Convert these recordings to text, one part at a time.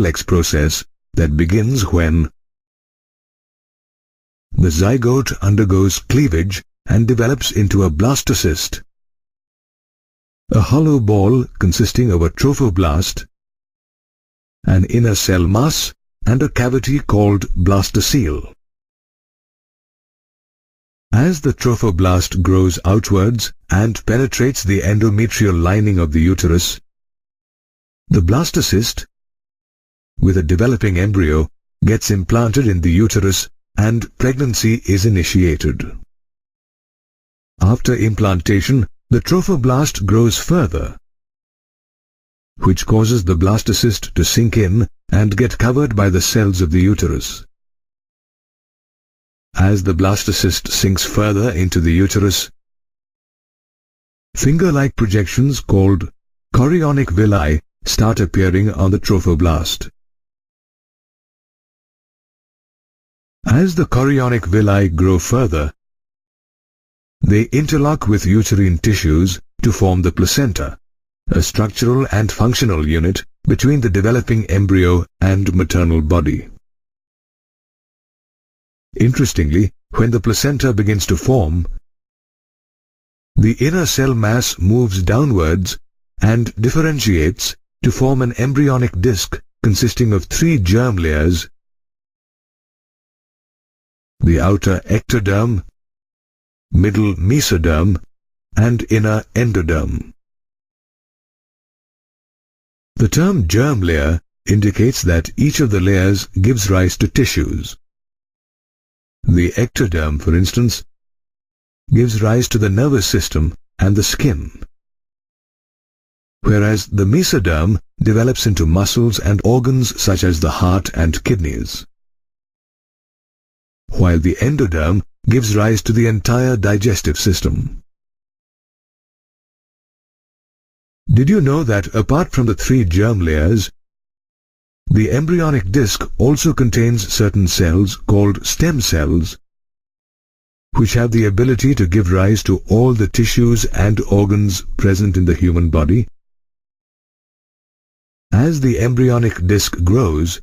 complex process that begins when the zygote undergoes cleavage and develops into a blastocyst, a hollow ball consisting of a trophoblast, an inner cell mass, and a cavity called blastocele. As the trophoblast grows outwards and penetrates the endometrial lining of the uterus, the blastocyst, with a developing embryo, gets implanted in the uterus and pregnancy is initiated. After implantation, the trophoblast grows further, which causes the blastocyst to sink in and get covered by the cells of the uterus. As the blastocyst sinks further into the uterus, finger-like projections called chorionic villi start appearing on the trophoblast. As the chorionic villi grow further, they interlock with uterine tissues to form the placenta, a structural and functional unit between the developing embryo and maternal body. Interestingly, when the placenta begins to form, the inner cell mass moves downwards and differentiates to form an embryonic disc consisting of 3 germ layers: the outer ectoderm, middle mesoderm, and inner endoderm. The term germ layer indicates that each of the layers gives rise to tissues. The ectoderm, for instance, gives rise to the nervous system and the skin, whereas the mesoderm develops into muscles and organs such as the heart and kidneys, while the endoderm gives rise to the entire digestive system. Did you know that apart from the 3 germ layers, the embryonic disc also contains certain cells called stem cells, which have the ability to give rise to all the tissues and organs present in the human body? As the embryonic disc grows,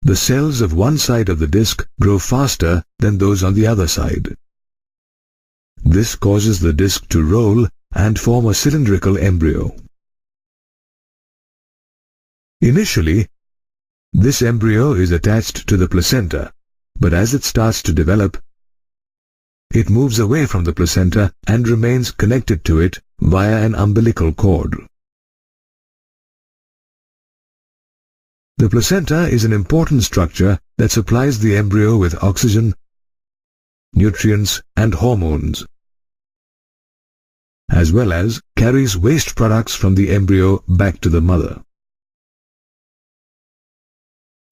the cells of one side of the disc grow faster than those on the other side. This causes the disc to roll and form a cylindrical embryo. Initially, this embryo is attached to the placenta, but as it starts to develop, it moves away from the placenta and remains connected to it via an umbilical cord. The placenta is an important structure that supplies the embryo with oxygen, nutrients, and hormones, as well as carries waste products from the embryo back to the mother.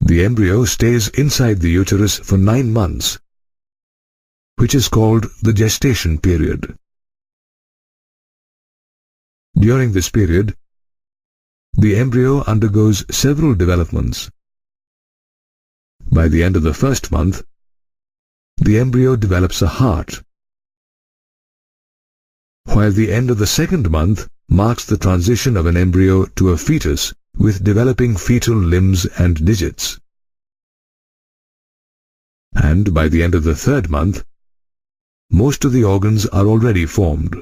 The embryo stays inside the uterus for 9 months, which is called the gestation period. During this period, the embryo undergoes several developments. By the end of the first month, the embryo develops a heart, while the end of the second month marks the transition of an embryo to a fetus with developing fetal limbs and digits. And by the end of the third month, most of the organs are already formed.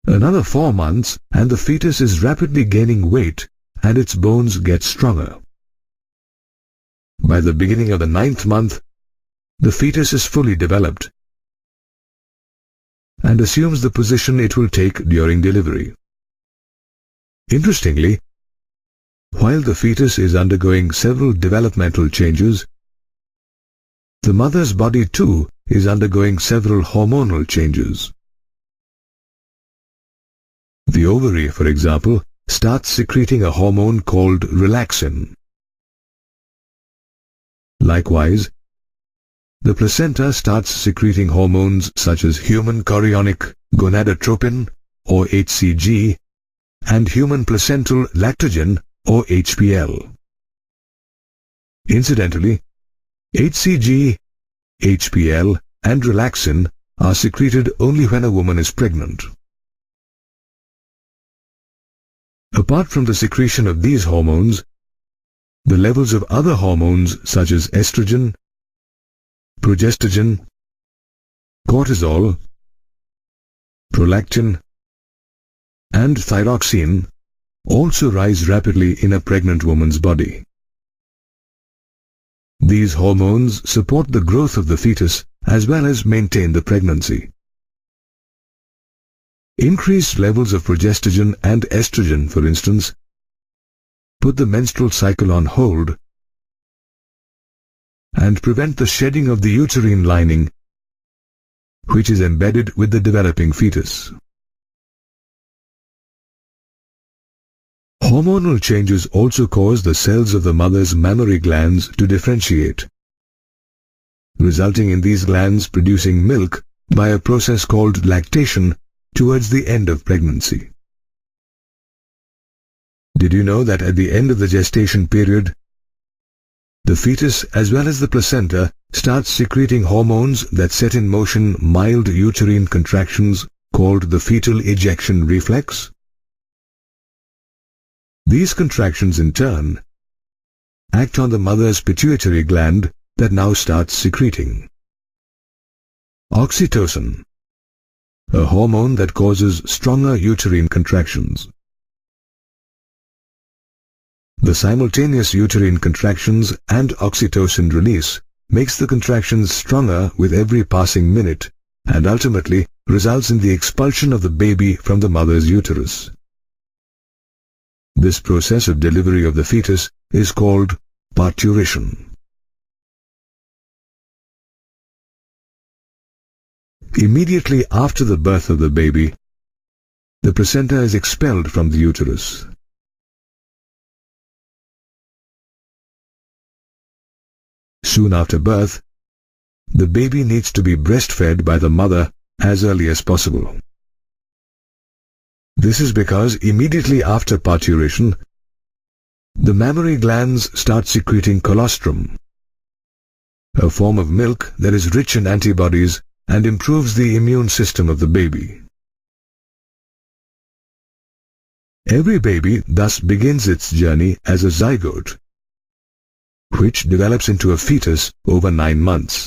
Another 4 months and the fetus is rapidly gaining weight and its bones get stronger. By the beginning of the 9th month, the fetus is fully developed and assumes the position it will take during delivery. Interestingly, while the fetus is undergoing several developmental changes, the mother's body too is undergoing several hormonal changes. The ovary, for example, starts secreting a hormone called relaxin. Likewise, the placenta starts secreting hormones such as human chorionic gonadotropin, or HCG, and human placental lactogen, or HPL. Incidentally, HCG, HPL, and relaxin are secreted only when a woman is pregnant. Apart from the secretion of these hormones, the levels of other hormones such as estrogen, progestogen, cortisol, prolactin, and thyroxine also rise rapidly in a pregnant woman's body. These hormones support the growth of the fetus as well as maintain the pregnancy. Increased levels of progestogen and estrogen, for instance, put the menstrual cycle on hold and prevent the shedding of the uterine lining, which is embedded with the developing fetus. Hormonal changes also cause the cells of the mother's mammary glands to differentiate, resulting in these glands producing milk by a process called lactation towards the end of pregnancy. Did you know that at the end of the gestation period, the fetus as well as the placenta starts secreting hormones that set in motion mild uterine contractions called the fetal ejection reflex? These contractions in turn act on the mother's pituitary gland that now starts secreting oxytocin, a hormone that causes stronger uterine contractions. The simultaneous uterine contractions and oxytocin release makes the contractions stronger with every passing minute and ultimately results in the expulsion of the baby from the mother's uterus. This process of delivery of the fetus is called parturition. Immediately after the birth of the baby, the placenta is expelled from the uterus. Soon after birth, the baby needs to be breastfed by the mother as early as possible. This is because immediately after parturition, the mammary glands start secreting colostrum, a form of milk that is rich in antibodies and improves the immune system of the baby. Every baby thus begins its journey as a zygote, which develops into a fetus over 9 months.